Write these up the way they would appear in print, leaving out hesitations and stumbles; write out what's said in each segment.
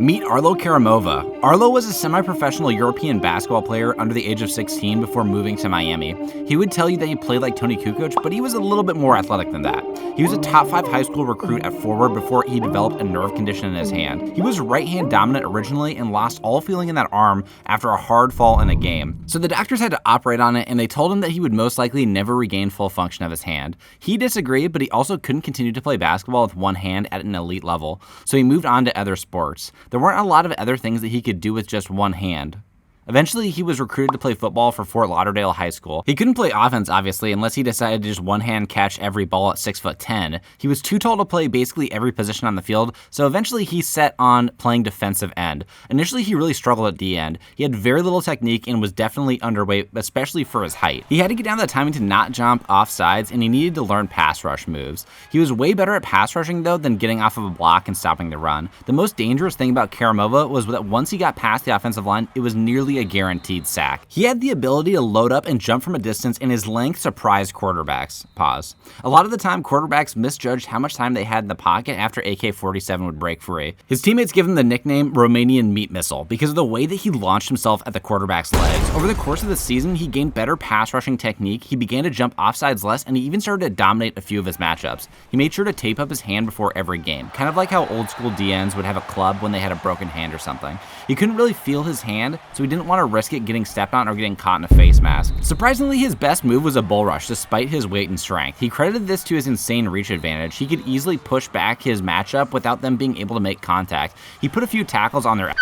Meet Arlo Karimova. Arlo was a semi-professional European basketball player under the age of 16 before moving to Miami. He would tell you that he played like Tony Kukoc, but he was a little bit more athletic than that. He was a top 5 high school recruit at forward before he developed a nerve condition in his hand. He was right-hand dominant originally and lost all feeling in that arm after a hard fall in a game. So the doctors had to operate on it, and they told him that he would most likely never regain full function of his hand. He disagreed, but he also couldn't continue to play basketball with one hand at an elite level, so he moved on to other sports. There weren't a lot of other things that he could do with just one hand. Eventually, he was recruited to play football for Fort Lauderdale High School. He couldn't play offense, obviously, unless he decided to just one-hand catch every ball at 6'10". He was too tall to play basically every position on the field, so eventually he set on playing defensive end. Initially, he really struggled at D end. He had very little technique and was definitely underweight, especially for his height. He had to get down to the timing to not jump off sides, and he needed to learn pass rush moves. He was way better at pass rushing, though, than getting off of a block and stopping the run. The most dangerous thing about Karimova was that once he got past the offensive line, it was nearly a guaranteed sack. He had the ability to load up and jump from a distance, and his length surprised quarterbacks. Pause. A lot of the time, quarterbacks misjudged how much time they had in the pocket after AK-47 would break free. His teammates give him the nickname Romanian Meat Missile because of the way that he launched himself at the quarterback's legs. Over the course of the season, he gained better pass rushing technique, he began to jump offsides less, and he even started to dominate a few of his matchups. He made sure to tape up his hand before every game, kind of like how old school DNs would have a club when they had a broken hand or something. He couldn't really feel his hand, so he didn't want to risk it getting stepped on or getting caught in a face mask. Surprisingly, his best move was a bull rush despite his weight and strength. He credited this to his insane reach advantage. He could easily push back his matchup without them being able to make contact. He put a few tackles on their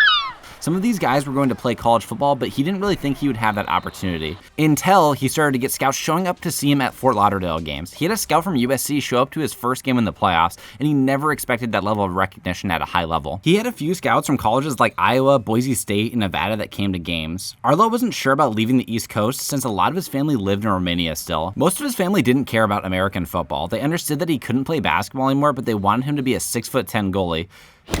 Some of these guys were going to play college football, but he didn't really think he would have that opportunity. Until he started to get scouts showing up to see him at Fort Lauderdale games. He had a scout from USC show up to his first game in the playoffs, and he never expected that level of recognition at a high level. He had a few scouts from colleges like Iowa, Boise State, and Nevada that came to games. Arlo wasn't sure about leaving the East Coast since a lot of his family lived in Romania still. Most of his family didn't care about American football. They understood that he couldn't play basketball anymore, but they wanted him to be a 6'10" goalie.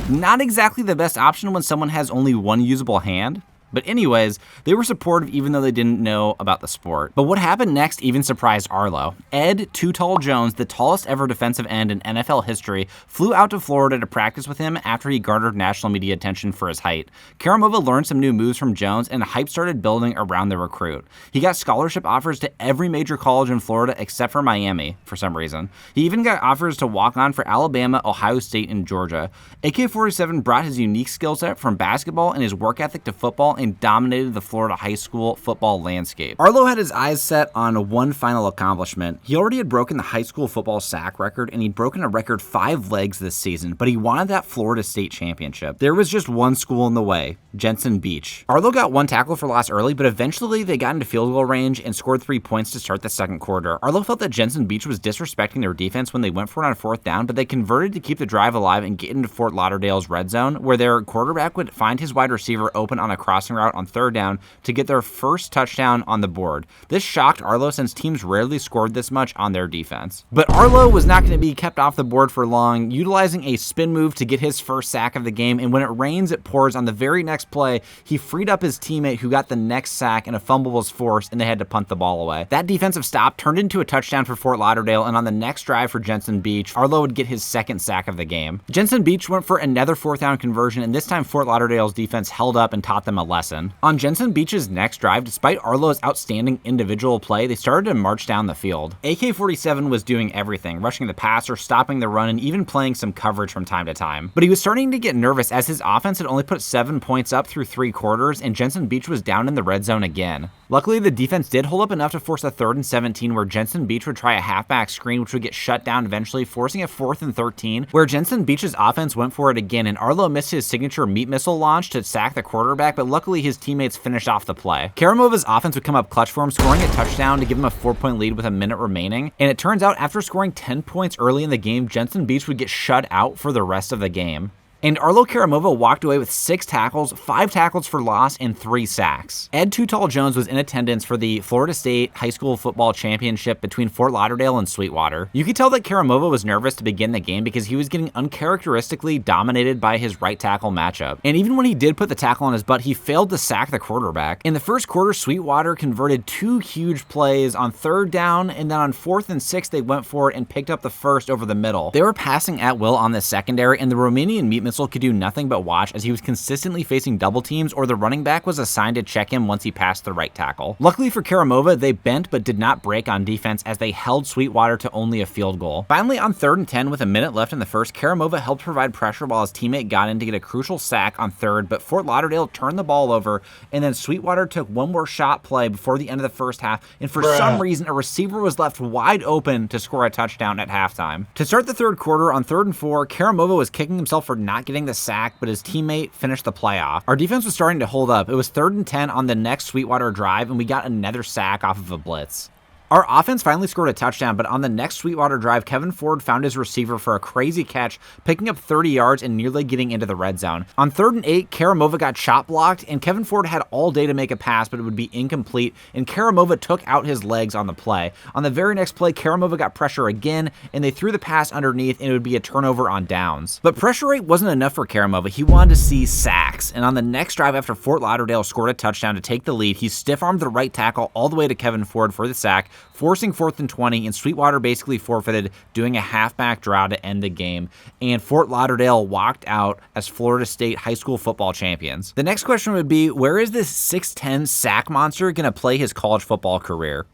Not exactly the best option when someone has only one usable hand. But anyways, they were supportive even though they didn't know about the sport. But what happened next even surprised Arlo. Ed Too Tall Jones, the tallest ever defensive end in NFL history, flew out to Florida to practice with him after he garnered national media attention for his height. Karimova learned some new moves from Jones, and hype started building around the recruit. He got scholarship offers to every major college in Florida except for Miami, for some reason. He even got offers to walk on for Alabama, Ohio State, and Georgia. AK-47 brought his unique skill set from basketball and his work ethic to football and dominated the Florida high school football landscape. Arlo had his eyes set on one final accomplishment. He already had broken the high school football sack record, and he'd broken a record 5 legs this season, but he wanted that Florida State championship. There was just one school in the way, Jensen Beach. Arlo got 1 tackle for loss early, but eventually they got into field goal range and scored 3 points to start the second quarter. Arlo felt that Jensen Beach was disrespecting their defense when they went for it on 4th down, but they converted to keep the drive alive and get into Fort Lauderdale's red zone, where their quarterback would find his wide receiver open on a crossing route on 3rd down to get their first touchdown on the board. This shocked Arlo since teams rarely scored this much on their defense. But Arlo was not going to be kept off the board for long, utilizing a spin move to get his first sack of the game, and when it rains, it pours. On the very next play, he freed up his teammate who got the next sack, and a fumble was forced, and they had to punt the ball away. That defensive stop turned into a touchdown for Fort Lauderdale, and on the next drive for Jensen Beach, Arlo would get his second sack of the game. Jensen Beach went for another 4th down conversion, and this time Fort Lauderdale's defense held up and taught them a lesson. On Jensen Beach's next drive, despite Arlo's outstanding individual play, they started to march down the field. AK-47 was doing everything, rushing the passer, stopping the run, and even playing some coverage from time to time. But he was starting to get nervous as his offense had only put 7 points up through 3 quarters, and Jensen Beach was down in the red zone again. Luckily, the defense did hold up enough to force a 3rd and 17 where Jensen Beach would try a halfback screen, which would get shut down eventually, forcing a 4th and 13, where Jensen Beach's offense went for it again, and Arlo missed his signature meat missile launch to sack the quarterback, but luckily his teammates finished off the play. Karimova's offense would come up clutch for him, scoring a touchdown to give him a 4-point lead with a minute remaining, and it turns out after scoring 10 points early in the game, Jensen Beach would get shut out for the rest of the game. And Arlo Karimova walked away with 6 tackles, 5 tackles for loss, and 3 sacks. Ed Too Tall Jones was in attendance for the Florida State High School Football Championship between Fort Lauderdale and Sweetwater. You could tell that Karimova was nervous to begin the game because he was getting uncharacteristically dominated by his right tackle matchup. And even when he did put the tackle on his butt, he failed to sack the quarterback. In the first quarter, Sweetwater converted 2 huge plays on 3rd down, and then on 4th and 6th, they went for it and picked up the first over the middle. They were passing at will on the secondary, and the Romanian meat missile could do nothing but watch as he was consistently facing double teams or the running back was assigned to check him once he passed the right tackle. Luckily for Karimova, they bent but did not break on defense as they held Sweetwater to only a field goal. Finally, on 3rd and 10 with a minute left in the first, Karimova helped provide pressure while his teammate got in to get a crucial sack on 3rd, but Fort Lauderdale turned the ball over, and then Sweetwater took one more shot play before the end of the first half, and for some reason, a receiver was left wide open to score a touchdown at halftime. To start the third quarter, on 3rd and 4, Karimova was kicking himself for not getting the sack, but his teammate finished the play off. Our defense was starting to hold up. It was 3rd and 10 on the next Sweetwater drive, and we got another sack off of a blitz. Our offense finally scored a touchdown, but on the next Sweetwater drive, Kevin Ford found his receiver for a crazy catch, picking up 30 yards and nearly getting into the red zone. On 3rd and 8, Karimova got shot blocked, and Kevin Ford had all day to make a pass, but it would be incomplete, and Karimova took out his legs on the play. On the very next play, Karimova got pressure again, and they threw the pass underneath, and it would be a turnover on downs. But pressure rate wasn't enough for Karimova. He wanted to see sacks, and on the next drive after Fort Lauderdale scored a touchdown to take the lead, he stiff-armed the right tackle all the way to Kevin Ford for the sack, forcing 4th and 20, and Sweetwater basically forfeited, doing a halfback draw to end the game, and Fort Lauderdale walked out as Florida State high school football champions. The next question would be, where is this 6'10 sack monster going to play his college football career?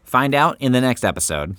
Find out in the next episode.